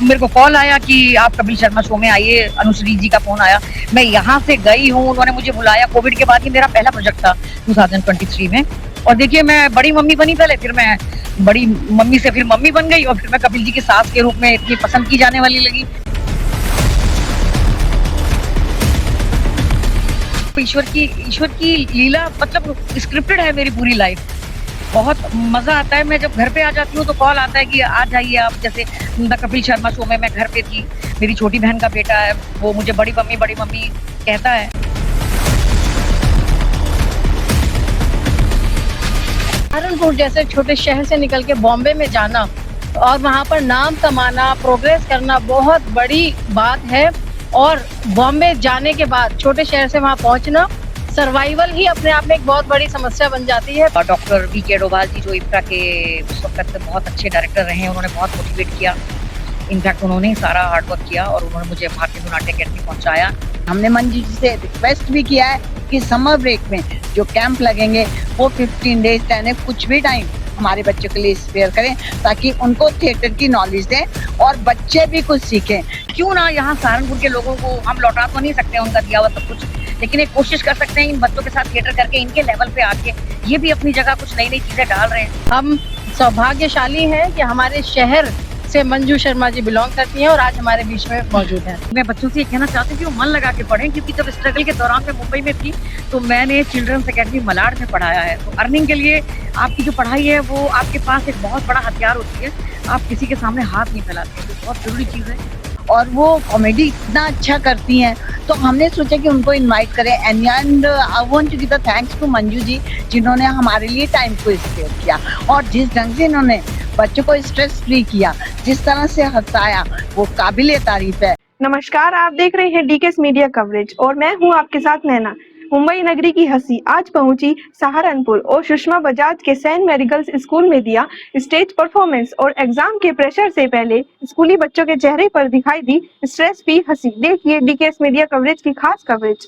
मेरे को कॉल आया कि आप कपिल शर्मा शो में आइए, अनुश्री जी का फोन आया। मैं यहाँ से गई हूँ, उन्होंने मुझे बुलाया। कोविड के बाद ही मेरा पहला प्रोजेक्ट था 2023 में। और देखिए, मैं बड़ी मम्मी बनी पहले, फिर मैं बड़ी मम्मी से फिर मम्मी बन गई, और फिर मैं कपिल जी की सास के रूप में इतनी पसंद की जाने वाली लगी। ईश्वर की लीला मतलब स्क्रिप्टेड है मेरी पूरी लाइफ। बहुत मजा आता है। मैं जब घर पे आ जाती हूँ तो कॉल आता है कि आ जाइए आप। जैसे द कपिल शर्मा शो में मैं घर पे थी, मेरी छोटी बहन का बेटा है, वो मुझे बड़ी मम्मी कहता है। सहारनपुर जैसे छोटे शहर से निकल के बॉम्बे में जाना और वहाँ पर नाम कमाना, प्रोग्रेस करना बहुत बड़ी बात है। और बॉम्बे जाने के बाद छोटे शहर से वहाँ पहुँचना, सर्वाइवल ही अपने आप में एक बहुत बड़ी समस्या बन जाती है। Doctor VK. डोभाल जी जो इफ्का के उस वक्त बहुत अच्छे डायरेक्टर रहे हैं, उन्होंने बहुत मोटिवेट किया। इनफैक्ट उन्होंने ही सारा हार्डवर्क किया और उन्होंने मुझे भारतीय नाट्य अकेडमी पहुंचाया। हमने मंजू जी से रिक्वेस्ट भी किया है कि समर ब्रेक में जो कैंप लगेंगे वो 15 डेज 10 कुछ भी टाइम हमारे बच्चों के लिए स्पेयर करें, ताकि उनको थिएटर की नॉलेज दें और बच्चे भी कुछ सीखें। क्यों ना यहाँ सहारनपुर के लोगों को हम लौटा तो नहीं सकते उनका दिया हुआ सब कुछ, लेकिन एक कोशिश कर सकते हैं इन बच्चों के साथ थिएटर करके इनके लेवल पे आके ये भी अपनी जगह कुछ नई चीजें डाल रहे हैं। हम सौभाग्यशाली हैं कि हमारे शहर से मंजू शर्मा जी बिलोंग करती हैं और आज हमारे बीच में मौजूद हैं। मैं बच्चों से ये कहना चाहती हूँ कि वो मन लगा के पढ़ें, क्योंकि जब स्ट्रगल के दौरान मैं मुंबई में थी तो मैंने चिल्ड्रंस अकेडमी मलाड में पढ़ाया है। तो अर्निंग के लिए आपकी जो पढ़ाई है वो आपके पास एक बहुत बड़ा हथियार होती है। आप किसी के सामने हाथ नहीं फैलाते, तो बहुत जरूरी चीज है। और वो कॉमेडी इतना अच्छा करती हैं, तो हमने सोचा कि उनको इनवाइट करें। And I want to give the thanks to Manju ji, जिन्होंने हमारे लिए टाइम को स्पेयर किया और जिस ढंग से इन्होंने बच्चों को स्ट्रेस फ्री किया, जिस तरह से हंसाया, वो काबिले तारीफ है। नमस्कार, आप देख रहे हैं डीकेएस मीडिया कवरेज और मैं हूं आपके साथ नैना। मुंबई नगरी की हंसी आज पहुंची सहारनपुर और सुषमा बजाज के सेंट मैरी गर्ल्स स्कूल में दिया स्टेज परफॉर्मेंस। और एग्जाम के प्रेशर से पहले स्कूली बच्चों के चेहरे पर दिखाई दी स्ट्रेस फ्री हंसी। देखिए डीकेएस मीडिया कवरेज की खास कवरेज।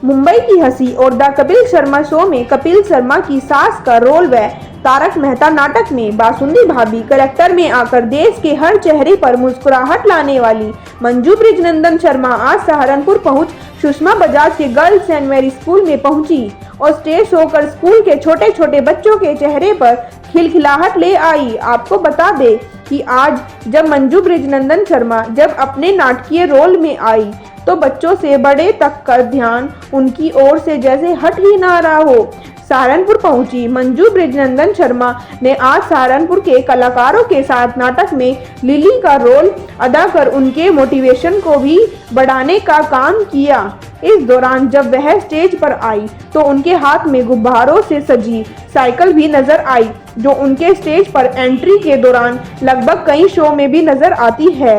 मुंबई की हंसी और द कपिल शर्मा शो में कपिल शर्मा की सास का रोल व तारक मेहता नाटक में बासुंदी भाभी कैरेक्टर में आकर देश के हर चेहरे पर मुस्कुराहट लाने वाली मंजू बृजनंदन शर्मा आज सहारनपुर पहुंच सुषमा बजाज के गर्ल्स सेंट मैरी स्कूल में पहुंची और स्टेज शो कर स्कूल के छोटे छोटे बच्चों के चेहरे पर खिलखिलाहट ले आई। आपको बता दे कि आज जब मंजू बृजनंदन शर्मा जब अपने नाटकीय रोल में आई तो बच्चों से बड़े तक का ध्यान उनकी ओर से जैसे हट ही ना रहा हो। सहारनपुर पहुंची मंजू बृजनंदन शर्मा ने आज सहारनपुर के कलाकारों के साथ नाटक में लिली का रोल अदा कर उनके मोटिवेशन को भी बढ़ाने का काम किया। इस दौरान जब वह स्टेज पर आई तो उनके हाथ में गुब्बारों से सजी साइकिल भी नजर आई, जो उनके स्टेज पर एंट्री के दौरान लगभग कई शो में भी नजर आती है।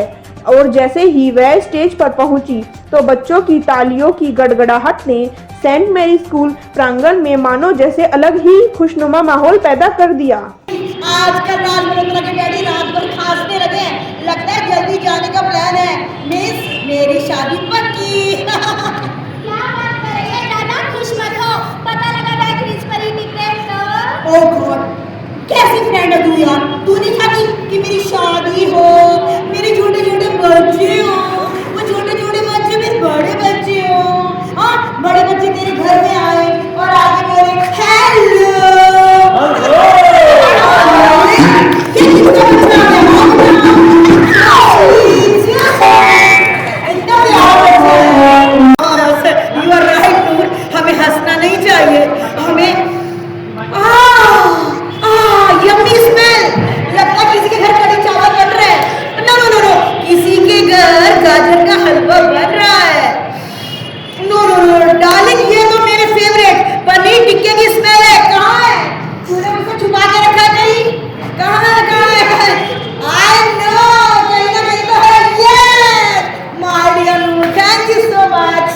और जैसे ही वह स्टेज पर पहुंची तो बच्चों की तालियों की गड़गड़ाहट ने सेंट मैरी स्कूल प्रांगण में मानो जैसे अलग ही खुशनुमा माहौल पैदा कर दिया। आजकल रात मल्होत्रा के डैडी रात भर खांसने लगे हैं, लगता है जल्दी जाने का प्लान है। मिस, मेरी शादी पक्की। क्या बात कर रही है दादा, खुश मत हो, पता लगा मैं क्रिस पर ही निकले तो। ओह गॉड, कैसी फ्रेंड है तू यार। तू नहीं चाहती कि मेरी शादी हो, मेरे छोटे छोटे बच्चे हो, वो छोटे छोटे बच्चे मेरे बड़े बच्चे हो। हाँ, बड़े बच्चे तेरे घर में आए और आगे बोले हेलो। You are right, नूर, हमें हंसना नहीं चाहिए, हमें यम्मी स्मेल, लगता है किसी के घर कड़ी चावल बन रहा है। नो नो नो नो, किसी के घर गाजर का हलवा बन रहा है। नो नो नो डार्लिंग, ये तो मेरे फेवरेट पनीर टिक्के की स्मेल है। कहाँ है? तूने मुझसे छुपा के रखा कहीं? कहाँ है? आई नो, कहीं ना कहीं तो है। Yes my dear Noor, thank you so much.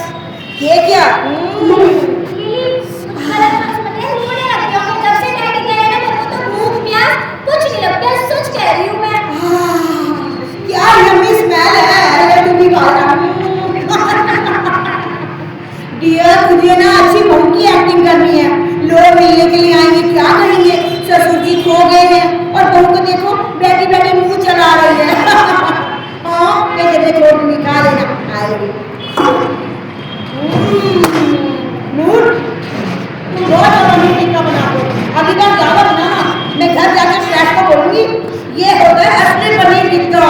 ये क्या? क्या यम्मी स्मेल है, तुम भी डियर, तुझे ना अच्छी बहू की एक्टिंग करनी है। लोग मिलने के लिए आएंगे, क्या करेंगे? ससुर जी खो गए हैं और बहू को देखो बैठी बैठी मुंह चला रही है। छोड़ दूंगी, खा लेना। आएगी नूर, तुम बहुत पनीर टिक्का बनाते हो, अभी तक ज्यादा बनाना, मैं घर जाकर शेफ को बोलूंगी ये होता है असली पनीर टिक्का।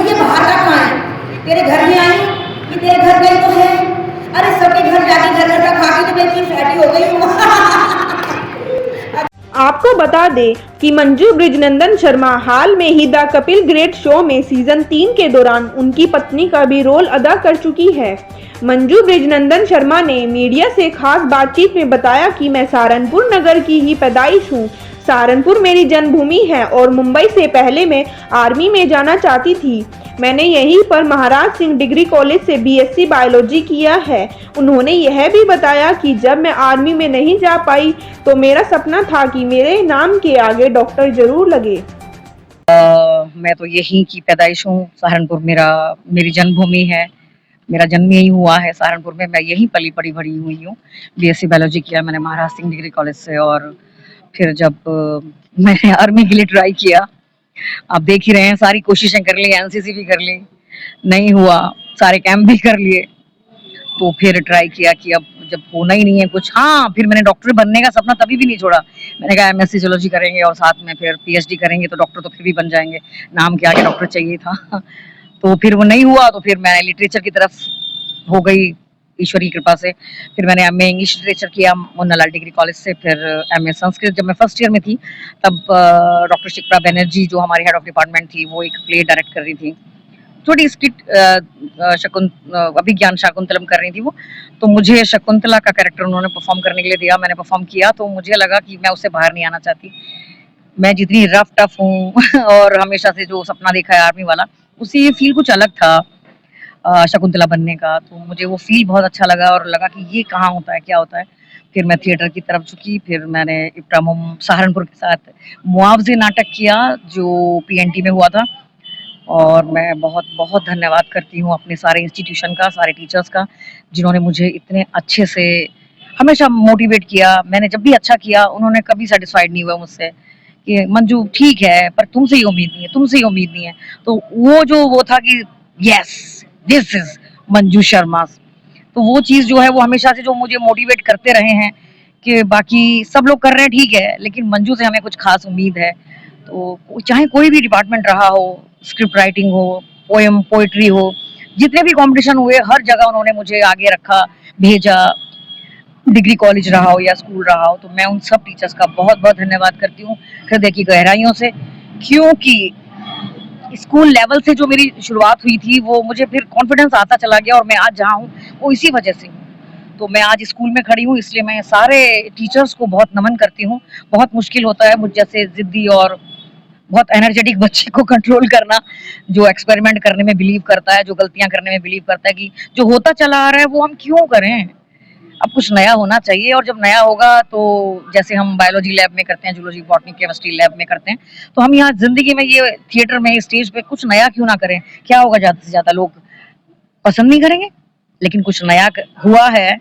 ये बाहर का खाएं, तेरे घर में आई कि तेरे घर गई तो है, अरे सबके घर जाके घर का खा के तो मैं इतनी फैटी हो गई हूँ। आपको बता दें कि मंजू ब्रिजनंदन शर्मा हाल में ही द कपिल ग्रेट शो में सीजन 3 के दौरान उनकी पत्नी का भी रोल अदा कर चुकी है। मंजू ब्रिजनंदन शर्मा ने मीडिया से खास बातचीत में बताया कि मैं सहारनपुर नगर की ही पैदाइश हूँ। सहारनपुर मेरी जन्मभूमि है और मुंबई से पहले मैं आर्मी में जाना चाहती थी। मैंने यहीं पर महाराज सिंह डिग्री कॉलेज से बीएससी बायोलॉजी किया है। उन्होंने यह भी बताया कि जब मैं आर्मी में नहीं जा पाई तो मेरा सपना था कि मेरे नाम के आगे डॉक्टर जरूर लगे। मैं तो यहीं की पैदाइश हूँ, सहारनपुर मेरी जन्मभूमि है, मेरा जन्म यही हुआ है सहारनपुर में, मैं यहीं पली पड़ी बड़ी हुई हूँ। बीएससी बायोलॉजी किया मैंने महाराज सिंह डिग्री कॉलेज से, और फिर जब मैंने आर्मी के लिए ट्राई किया, आप देख ही रहे हैं, सारी कोशिशें कर ली, एनसीसी भी कर ली, नहीं हुआ, सारे कैंप भी कर लिए, तो फिर ट्राई किया कि अब जब होना ही नहीं है कुछ, हाँ फिर मैंने डॉक्टर बनने का सपना तभी भी नहीं छोड़ा। मैंने कहा एमएससी जोलॉजी करेंगे और साथ में फिर पीएचडी करेंगे तो डॉक्टर तो फिर भी बन जाएंगे, नाम के आगे डॉक्टर चाहिए था। तो फिर वो नहीं हुआ, तो फिर मैं लिटरेचर की तरफ हो गई ईश्वर की कृपा से। फिर मैंने एमए इंग्लिश लिटरेचर किया मोहनलाल डिग्री कॉलेज से, फिर एमए संस्कृत। जब मैं फर्स्ट ईयर में थी तब डॉक्टर शिप्रा बनर्जी जो हमारे हेड ऑफ डिपार्टमेंट थी, वो एक प्ले डायरेक्ट कर रही थी, छोटी स्क्रिप्ट, अभिज्ञान शाकुंतलम कर रही थी वो, तो मुझे शकुंतला का कैरेक्टर उन्होंने परफॉर्म करने के लिए दिया। मैंने परफॉर्म किया तो मुझे लगा कि मैं उससे बाहर नहीं आना चाहती। मैं जितनी रफ टफ हूँ और हमेशा से जो सपना देखा है आर्मी वाला, उसी ये फील कुछ अलग था शकुंतला बनने का, तो मुझे वो फील बहुत अच्छा लगा और लगा कि ये कहाँ होता है, क्या होता है। फिर मैं थिएटर की तरफ झुकी, फिर मैंने इप्टा सहारनपुर के साथ मुआवजे नाटक किया जो पीएनटी में हुआ था, और मैं बहुत बहुत धन्यवाद करती हूँ अपने सारे इंस्टीट्यूशन का, सारे टीचर्स का, जिन्होंने मुझे इतने अच्छे से हमेशा मोटिवेट किया। मैंने जब भी अच्छा किया उन्होंने कभी सेटिस्फाइड नहीं हुआ मुझसे कि मंजू ठीक है पर तुमसे ही उम्मीद नहीं है, तुमसे ही उम्मीद नहीं है। तो वो था कि yes this is Manju Sharma. तो वो चीज जो है वो हमेशा से जो मुझे मोटिवेट करते रहे हैं कि बाकी सब लोग कर रहे हैं ठीक है, लेकिन मंजू से हमें कुछ खास उम्मीद है। तो चाहे कोई भी डिपार्टमेंट रहा हो, स्क्रिप्ट राइटिंग हो, पोएम पोएट्री हो, जितने भी कंपटीशन हुए हर जगह उन्होंने मुझे आगे रखा, भेजा, डिग्री कॉलेज रहा हो या स्कूल रहा हो। तो मैं उन सब टीचर्स का बहुत बहुत धन्यवाद करती हूँ हृदय की गहराइयों से, क्योंकि स्कूल लेवल से जो मेरी शुरुआत हुई थी वो मुझे फिर कॉन्फिडेंस आता चला गया, और मैं आज जहाँ हूँ वो इसी वजह से हूँ। तो मैं आज स्कूल में खड़ी हूँ, इसलिए मैं सारे टीचर्स को बहुत नमन करती हूँ। बहुत मुश्किल होता है मुझ जैसे जिद्दी और बहुत एनर्जेटिक बच्चे को कंट्रोल करना, जो एक्सपेरिमेंट करने में बिलीव करता है, जो गलतियां करने में बिलीव करता है कि जो होता चला आ रहा है वो हम क्यों करें, अब कुछ नया होना चाहिए। और जब नया होगा तो जैसे हम बायोलॉजी लैब में करते हैं, जूलॉजी बॉटनी केमिस्ट्री लैब में करते हैं, तो हम यहाँ जिंदगी में ये थिएटर में स्टेज पे कुछ नया क्यों ना करें। क्या होगा, ज्यादा से ज्यादा लोग पसंद नहीं करेंगे, लेकिन कुछ नया हुआ है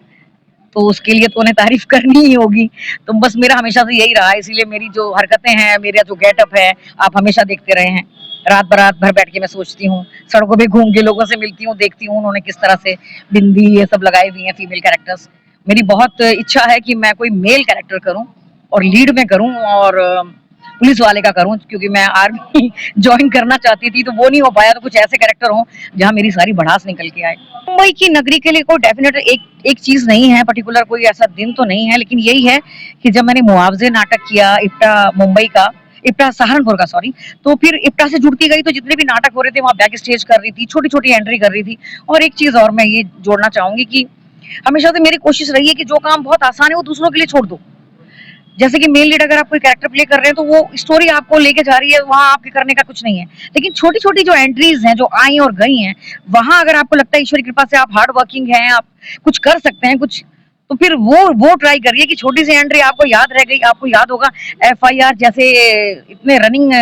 तो उसके लिए तो उन्हें तारीफ करनी ही होगी। तो बस मेरा हमेशा से यही रहा है, इसीलिए मेरी जो हरकतें हैं, मेरा जो गेटअप है, आप हमेशा देखते रहे हैं। रात भर बैठ के मैं सोचती हूँ, सड़कों पे घूम के लोगों से मिलती हूँ, देखती हूँ उन्होंने किस तरह से बिंदी ये सब लगाई हुई है फीमेल कैरेक्टर्स। मेरी बहुत इच्छा है कि मैं कोई मेल कैरेक्टर करूं और लीड में करूं और पुलिस वाले का करूं, क्योंकि मैं आर्मी ज्वाइन करना चाहती थी तो वो नहीं हो पाया। तो कुछ ऐसे कैरेक्टर हो जहां मेरी सारी भड़ास निकल के आए। मुंबई की नगरी के लिए कोई डेफिनेट एक चीज नहीं है, पर्टिकुलर कोई ऐसा दिन तो नहीं है, लेकिन यही है कि जब मैंने मुआवजे नाटक किया इप्टा सहारनपुर का सॉरी, तो फिर इप्टा से जुड़ती गई, तो जितने भी नाटक हो रहे थे वहां बैक स्टेज कर रही थी, छोटी छोटी एंट्री कर रही थी। और एक चीज और मैं ये जोड़ना चाहूंगी कि हमेशा से मेरी कोशिश रही है कि जो काम बहुत आसान है वो दूसरों के लिए छोड़ दो। जैसे कि मेन लीड अगर आप कोई कैरेक्टर प्ले कर रहे हैं तो वो स्टोरी आपको लेके जा रही है, वहां आपके करने का कुछ नहीं है। लेकिन छोटी छोटी जो एंट्रीज हैं जो आई और गई हैं, वहां अगर आपको लगता है ईश्वर की कृपा से आप हार्ड वर्किंग हैं, आप कुछ कर सकते हैं कुछ, तो फिर वो ट्राई करिए कि छोटी सी एंट्री आपको याद रह गई। आपको याद होगा FIR जैसे इतने रनिंग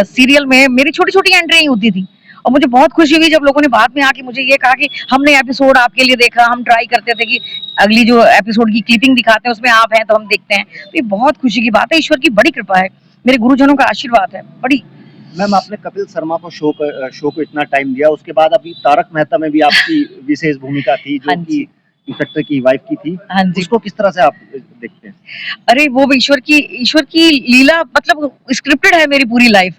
सीरियल में मेरी छोटी छोटी एंट्री होती थी, और मुझे बहुत खुशी हुई जब लोगों ने बाद में आके मुझे ये कहा कि हमने एपिसोड आपके लिए देखा, हम ट्राई करते थे कि अगली जो एपिसोड की क्लिपिंग दिखाते हैं उसमें आप हैं तो हम देखते हैं। तो ये बहुत खुशी की बात है, ईश्वर की बड़ी कृपा है, मेरे गुरुजनों का आशीर्वाद है बड़ी। मैम, आपने कपिल शर्मा को शो को इतना टाइम दिया, उसके बाद अभी तारक मेहता में भी आपकी विशेष भूमिका थी जो हाँ कि इंस्पेक्टर की वाइफ की थी। हाँ जी। उसको किस तरह से आप देखते हैं? अरे वो ईश्वर की लीला, मतलब स्क्रिप्टेड है मेरी पूरी लाइफ।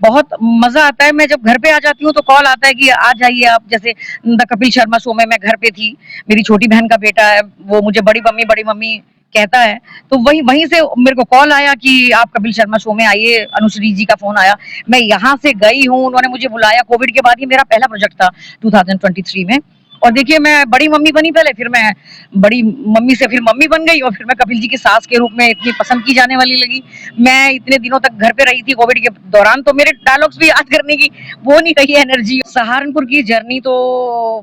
बहुत मजा आता है, मैं जब घर पे आ जाती हूँ तो कॉल आता है कि आ जाइए आप। जैसे द कपिल शर्मा शो में मैं घर पे थी, मेरी छोटी बहन का बेटा है, वो मुझे बड़ी मम्मी कहता है, तो वहीं से मेरे को कॉल आया कि आप कपिल शर्मा शो में आइए, अनुश्री जी का फोन आया। मैं यहाँ से गई हूँ, उन्होंने मुझे बुलाया। कोविड के बाद ही मेरा पहला प्रोजेक्ट था 2023 में। और देखिए, मैं बड़ी मम्मी बनी पहले, फिर मैं बड़ी मम्मी से फिर मम्मी बन गई, और फिर मैं कपिल जी की सास के रूप में इतनी पसंद की जाने वाली लगी। मैं इतने दिनों तक घर पे रही थी कोविड के दौरान, तो मेरे डायलॉग्स भी याद करने की वो नहीं रही एनर्जी। सहारनपुर की जर्नी तो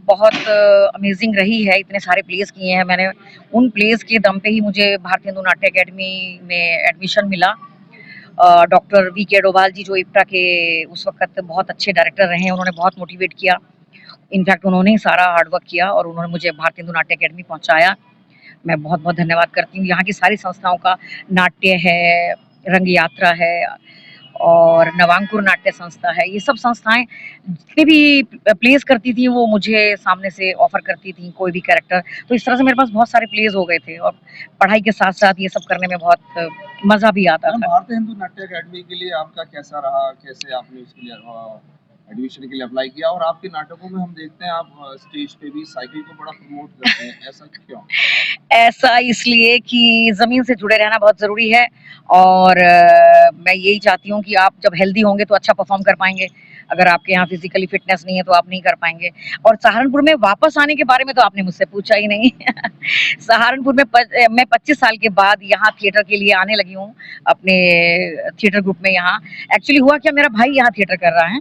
बहुत अमेजिंग रही है, इतने सारे प्लेस किए हैं मैंने। उन प्लेस के दम पे ही मुझे भारतीय हिंदू नाट्य अकेडमी में एडमिशन मिला। Doctor VK. डोभाल जी, जो इप्टा के उस वक्त बहुत अच्छे डायरेक्टर रहे हैं, उन्होंने बहुत मोटिवेट किया। इनफैक्ट उन्होंने ही सारा हार्डवर्क किया और उन्होंने मुझे भारतीय हिंदू नाट्य अकेडमी पहुंचाया। मैं बहुत बहुत धन्यवाद करती हूँ यहाँ की सारी संस्थाओं का। नाट्य है, रंग यात्रा है, और नवांकुर नाट्य संस्था है। ये सब संस्थाएं जितने भी प्लेस करती थी वो मुझे सामने से ऑफर करती थी कोई भी कैरेक्टर। तो इस तरह से मेरे पास बहुत सारे प्लेस हो गए थे, और पढ़ाई के साथ साथ ये सब करने में बहुत मजा भी आता था। भारतीय हिंदू नाट्य अकेडमी के लिए आपका कैसा रहा, कैसे आपने उसके लिए एडमिशन के लिए अप्लाई किया? और आपके नाटकों में हम देखते हैं आप स्टेज पे भी साइकिल को बड़ा प्रमोट करते हैं, ऐसा क्यों? ऐसा इसलिए कि जमीन से जुड़े रहना बहुत जरूरी है, और मैं यही चाहती हूँ कि आप जब हेल्दी होंगे तो अच्छा परफॉर्म कर पाएंगे। अगर आपके यहाँ फिजिकली फिटनेस नहीं है तो आप नहीं कर पाएंगे। और सहारनपुर में वापस आने के बारे में तो आपने मुझसे पूछा ही नहीं। सहारनपुर में मैं 25 साल के बाद यहाँ थिएटर के लिए आने लगी हूँ, अपने थिएटर ग्रुप में। यहाँ एक्चुअली हुआ क्या, मेरा भाई यहाँ थिएटर कर रहा है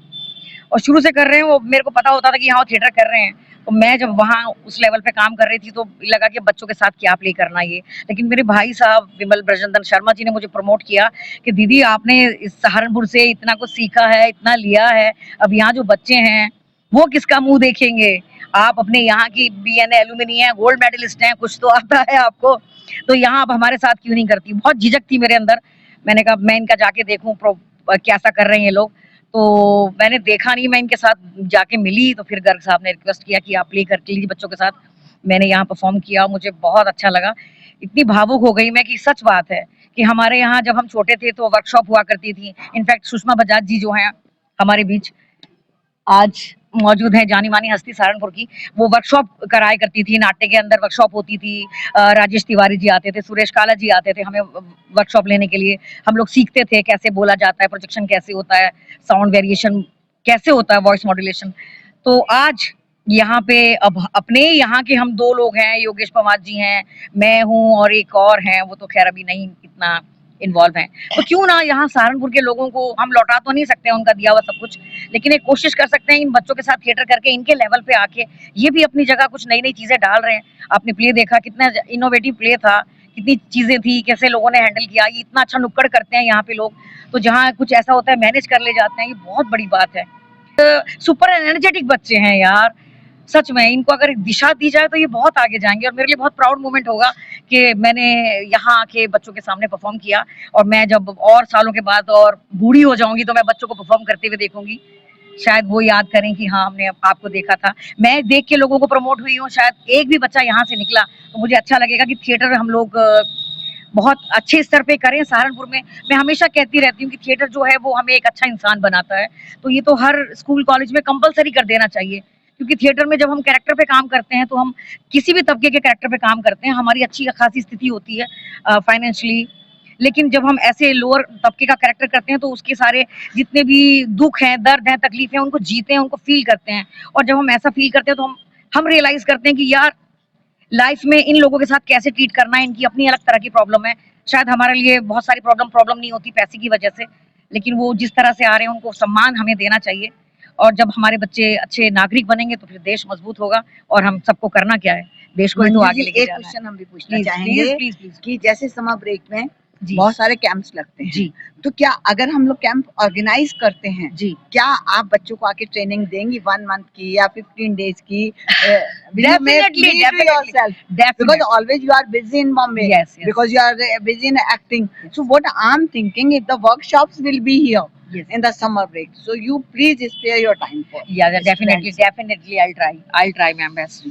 और शुरू से कर रहे हैं। वो मेरे को पता होता था कि यहाँ थिएटर कर रहे हैं, तो मैं जब वहाँ उस लेवल पे काम कर रही थी तो लगा कि बच्चों के साथ क्या प्ले करना ये। लेकिन मेरे भाई साहब विमल ब्रजनंदन शर्मा जी ने मुझे प्रमोट किया कि दीदी आपने इस सहारनपुर से इतना कुछ सीखा है, इतना लिया है, अब यहाँ जो बच्चे हैं वो किसका मुंह देखेंगे। आप अपने यहाँ की BNA एलुमिनी है, गोल्ड मेडलिस्ट हैं, कुछ तो आता है आपको, तो यहाँ आप हमारे साथ क्यों नहीं करती। बहुत झिझक थी मेरे अंदर। मैंने कहा मैं इनका जाके देखूं कैसा कर रहे हैं ये लोग। तो मैंने देखा नहीं, मैं इनके साथ जाके मिली, तो फिर गर्ग साहब ने रिक्वेस्ट किया कि आप प्ले कर लीजिए बच्चों के साथ। मैंने यहाँ परफॉर्म किया, मुझे बहुत अच्छा लगा। इतनी भावुक हो गई मैं कि सच बात है कि हमारे यहाँ जब हम छोटे थे तो वर्कशॉप हुआ करती थी। इनफैक्ट सुषमा बजाज जी जो हैं हमारे बीच आज मौजूद है, जानी मानी हस्ती सहारनपुर की, वो वर्कशॉप कराया करती थी। नाट्य के अंदर वर्कशॉप होती थी। राजेश तिवारी जी आते थे, सुरेश काला जी आते थे हमें वर्कशॉप लेने के लिए। हम लोग सीखते थे कैसे बोला जाता है, प्रोजेक्शन कैसे होता है, साउंड वेरिएशन कैसे होता है, वॉइस मॉड्यूलेशन। तो आज यहाँ पे अब अपने यहाँ के हम 2 लोग हैं, योगेश पवार जी हैं, मैं हूँ और एक और हैं, वो तो खैर अभी नहीं इतना इन्वॉल्व हैं। तो क्यों ना यहाँ सहारनपुर के लोगों को हम लौटा तो नहीं सकते उनका दिया हुआ सब कुछ, लेकिन एक कोशिश कर सकते हैं इन बच्चों के साथ थिएटर करके इनके लेवल पे आके ये भी अपनी जगह कुछ नई नई चीजें डाल रहे हैं। आपने प्ले देखा, कितना इनोवेटिव प्ले था, कितनी चीजें थी, कैसे लोगों ने हैंडल किया। ये इतना अच्छा नुक्कड़ करते हैं यहाँ पे लोग, तो जहाँ कुछ ऐसा होता है मैनेज कर ले जाते हैं, ये बहुत बड़ी बात है। सुपर एनर्जेटिक बच्चे हैं यार, सच में। इनको अगर दिशा दी जाए तो ये बहुत आगे जाएंगे, और मेरे लिए बहुत प्राउड मोमेंट होगा कि मैंने यहाँ आके बच्चों के सामने परफॉर्म किया। और मैं जब और सालों के बाद और बूढ़ी हो जाऊंगी तो मैं बच्चों को परफॉर्म करते हुए देखूंगी, शायद वो याद करें कि हाँ हमने आपको देखा था। मैं देख के लोगों को प्रमोट हुई हूँ, शायद एक भी बच्चा यहाँ से निकला तो मुझे अच्छा लगेगा कि थिएटर हम लोग बहुत अच्छे स्तर पे करें सहारनपुर में। मैं हमेशा कहती रहती हूँ कि थिएटर जो है वो हमें एक अच्छा इंसान बनाता है, तो ये तो हर स्कूल कॉलेज में कंपलसरी कर देना चाहिए। क्योंकि थिएटर में जब हम कैरेक्टर पे काम करते हैं तो हम किसी भी तबके के कैरेक्टर पे काम करते हैं, हमारी अच्छी खासी स्थिति होती है फाइनेंशियली। लेकिन जब हम ऐसे लोअर तबके का कैरेक्टर करते हैं तो उसके सारे जितने भी दुख हैं, दर्द हैं, तकलीफ हैं, उनको जीते हैं, उनको फील करते हैं। और जब हम ऐसा फील करते हैं तो हम रियलाइज करते हैं कि यार लाइफ में इन लोगों के साथ कैसे ट्रीट करना है, इनकी अपनी अलग तरह की प्रॉब्लम है। शायद हमारे लिए बहुत सारी प्रॉब्लम नहीं होती पैसे की वजह से, लेकिन वो जिस तरह से आ रहे हैं उनको सम्मान हमें देना चाहिए। और जब हमारे बच्चे अच्छे नागरिक बनेंगे तो फिर देश मजबूत होगा। और हम सबको करना क्या है, देश को ही तो आगे लेके एक जाना है। क्वेश्चन हम भी पूछना प्लीज चाहेंगे प्लीज प्लीज। कि जैसे समर ब्रेक में जी। बहुत सारे कैंप्स लगते हैं जी तो क्या अगर हम लोग कैंप ऑर्गेनाइज करते हैं जी क्या आप बच्चों को आके ट्रेनिंग देंगी 1 मंथ की या 15 डेज की Definitely, definitely. because always you are busy in Bombay Yes, yes. because you are busy in acting so what I'm thinking if the workshops will be here Yes. in the summer break so you please spare your time for Yeah, this definitely, friends. definitely. I'll try, ma'am. Best.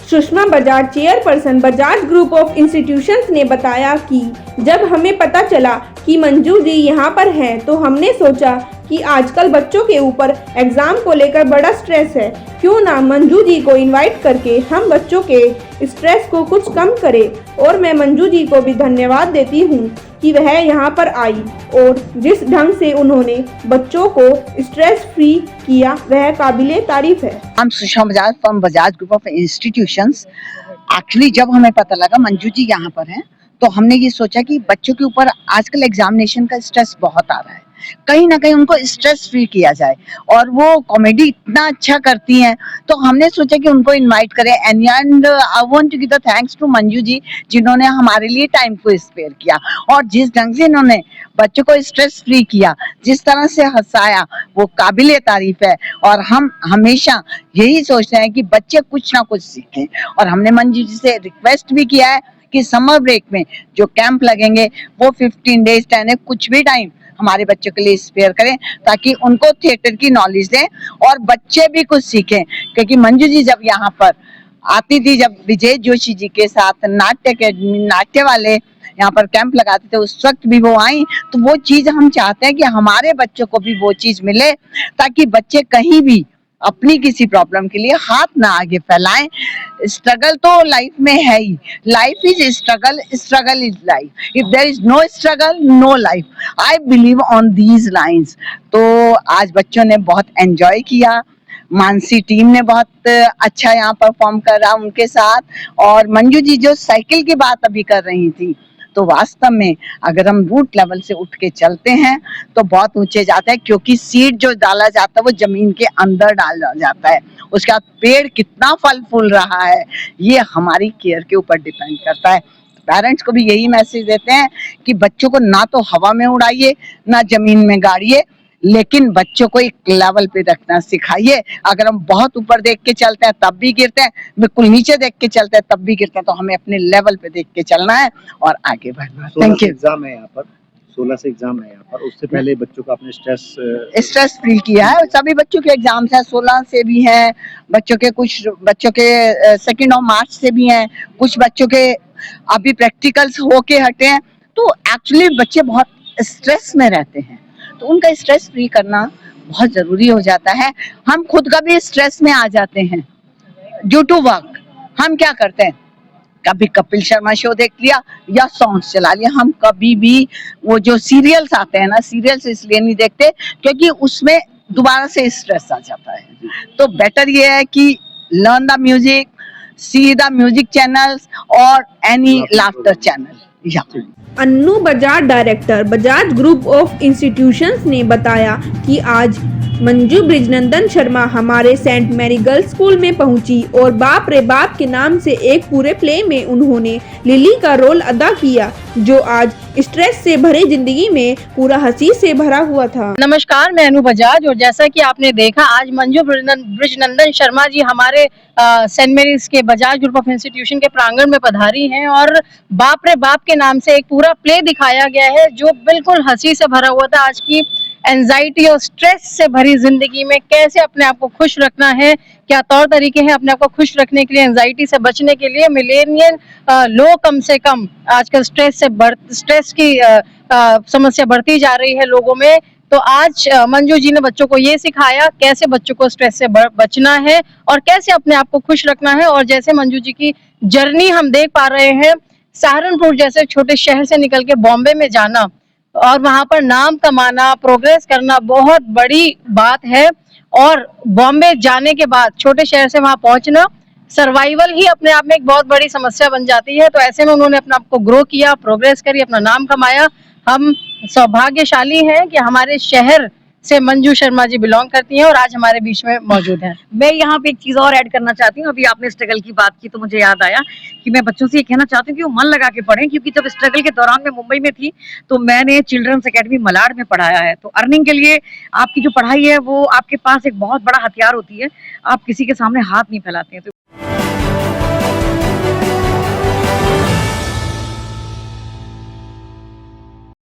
Sushma Bajaj chairperson Bajaj group of institutions ने बताया कि जब हमें पता चला कि मंजू जी यहाँ पर हैं तो हमने सोचा कि आजकल बच्चों के ऊपर एग्ज़ाम को लेकर बड़ा स्ट्रेस है, क्यों ना मंजू जी को इनवाइट करके हम बच्चों के स्ट्रेस को कुछ कम करें। और मैं मंजू जी को भी धन्यवाद देती हूँ कि वह यहाँ पर आई और जिस ढंग से उन्होंने बच्चों को स्ट्रेस फ्री किया वह काबिले तारीफ है। I'm Sushma Bajaj from Bajaj group of institutions. Actually जब हमें पता लगा मंजू जी यहाँ पर हैं तो हमने ये सोचा कि बच्चों के ऊपर आजकल एग्जामिनेशन का स्ट्रेस बहुत आ रहा है, कहीं ना कहीं उनको स्ट्रेस फ्री किया जाए और वो कॉमेडी इतना अच्छा करती हैं तो हमने सोचा कि उनको इनवाइट करें and I want to give the thanks to Manju ji जिन्होंने हमारे लिए टाइम को स्पेयर किया और जिस ढंग से इन्होंने बच्चों को स्ट्रेस फ्री किया, जिस तरह से हंसाया वो काबिले तारीफ है और हम हमेशा यही सोचते हैं कि बच्चे कुछ ना कुछ सीखें और हमने मंजू जी से रिक्वेस्ट भी किया है कि समर ब्रेक में जो कैंप लगेंगे वो 15 डेज 10 कुछ भी टाइम हमारे बच्चों के लिए स्पेयर करें ताकि उनको थिएटर की नॉलेज दें और बच्चे भी कुछ सीखें। क्योंकि मंजू जी जब यहाँ पर आती थी, जब विजय जोशी जी के साथ नाट्य वाले यहाँ पर कैंप लगाते थे उस वक्त भी वो आई, तो वो चीज हम चाहते हैं कि हमारे बच्चों को भी वो चीज मिले ताकि बच्चे कहीं भी अपनी किसी प्रॉब्लम के लिए हाथ ना आगे फैलाएं। स्ट्रगल तो लाइफ में है ही, life is struggle, struggle is life, if there is no struggle no life, I believe on these lines. तो आज बच्चों ने बहुत एंजॉय किया, मानसी टीम ने बहुत अच्छा यहाँ परफॉर्म करा उनके साथ और मंजू जी जो साइकिल की बात अभी कर रही थी तो वास्तव में अगर हम रूट लेवल से उठ के चलते हैं तो बहुत ऊंचे जाते हैं क्योंकि सीड जो डाला जाता है वो जमीन के अंदर डाला जाता है, उसके बाद पेड़ कितना फल फूल रहा है ये हमारी केयर के ऊपर डिपेंड करता है। पेरेंट्स को भी यही मैसेज देते हैं कि बच्चों को ना तो हवा में उड़ाइए ना जमीन में गाड़िए, लेकिन बच्चों को एक लेवल पे रखना सिखाइए। अगर हम बहुत ऊपर देख के चलते हैं तब भी गिरते हैं, बिल्कुल नीचे देख के चलते हैं तब भी गिरते हैं, तो हमें अपने लेवल पे देख के चलना है और आगे बढ़ना है। Thank you. एग्जाम है यहाँ पर, 16 से एग्जाम है यहाँ पर, उससे पहले बच्चों का अपने स्ट्रेस फ्री किया है। सभी बच्चों के एग्जाम्स हैं, 16 से भी हैं बच्चों के, कुछ बच्चों के 2 मार्च से भी हैं, कुछ बच्चों के अभी प्रैक्टिकल्स होके हटे हैं। तो एक्चुअली बच्चे बहुत स्ट्रेस में रहते हैं तो उनका स्ट्रेस फ्री करना बहुत जरूरी हो जाता है। हम खुद का भी स्ट्रेस में आ जाते हैं ड्यू टू वर्क। हम क्या करते हैं, कभी कपिल शर्मा शो देख लिया या सॉन्ग्स चला लिया, हम कभी भी वो जो सीरियल्स आते हैं ना, सीरियल्स इसलिए नहीं देखते क्योंकि उसमें दोबारा से स्ट्रेस आ जाता है। तो बेटर ये है कि learn the music, see the music channels और एनी लाफ्टर चैनल। या Annu Bajaj director Bajaj group of institutions ने बताया कि आज मंजू ब्रिजनंदन शर्मा हमारे सेंट मैरी गर्ल्स स्कूल में पहुंची और बाप रे बाप के नाम से एक पूरे प्ले में उन्होंने लिली का रोल अदा किया जो आज स्ट्रेस से भरी जिंदगी में पूरा हंसी से भरा हुआ था। नमस्कार, मैं अनु बजाज और जैसा कि आपने देखा आज मंजू ब्रिजनंदन शर्मा जी हमारे सेंट मेरीज के बजाज ग्रुप ऑफ इंस्टीट्यूशन के प्रांगण में पधारी हैं और बाप रे बाप के नाम से एक पूरा प्ले दिखाया गया है जो बिल्कुल हंसी से भरा हुआ था। आज की एंजाइटी और स्ट्रेस से भरी जिंदगी में कैसे अपने आप को खुश रखना है, क्या तौर तरीके हैं अपने आप को खुश रखने के लिए, एंजाइटी से बचने के लिए। मिलेनियल लोग कम से कम आजकल स्ट्रेस की समस्या बढ़ती जा रही है लोगों में। तो आज मंजू जी ने बच्चों को ये सिखाया कैसे बच्चों को स्ट्रेस से बचना है और कैसे अपने आप को खुश रखना है। और जैसे मंजू जी की जर्नी हम देख पा रहे हैं, सहारनपुर जैसे छोटे शहर से निकल के बॉम्बे में जाना और वहां पर नाम कमाना, प्रोग्रेस करना बहुत बड़ी बात है। और बॉम्बे जाने के बाद छोटे शहर से वहां पहुंचना, सर्वाइवल ही अपने आप में एक बहुत बड़ी समस्या बन जाती है। तो ऐसे में उन्होंने अपने आप को ग्रो किया, प्रोग्रेस करी, अपना नाम कमाया। हम सौभाग्यशाली हैं कि हमारे शहर से मंजू शर्मा जी बिलोंग करती हैं और आज हमारे बीच में मौजूद हैं। मैं यहाँ पे एक चीज और ऐड करना चाहती हूँ। अभी आपने स्ट्रगल की बात की तो मुझे याद आया कि मैं बच्चों से ये कहना चाहती हूँ कि वो मन लगा के पढ़ें, क्योंकि जब स्ट्रगल के दौरान मैं मुंबई में थी तो मैंने चिल्ड्रंस एकेडमी मलाड में पढ़ाया है। तो अर्निंग के लिए आपकी जो पढ़ाई है वो आपके पास एक बहुत बड़ा हथियार होती है, आप किसी के सामने हाथ नहीं फैलाते हैं। तो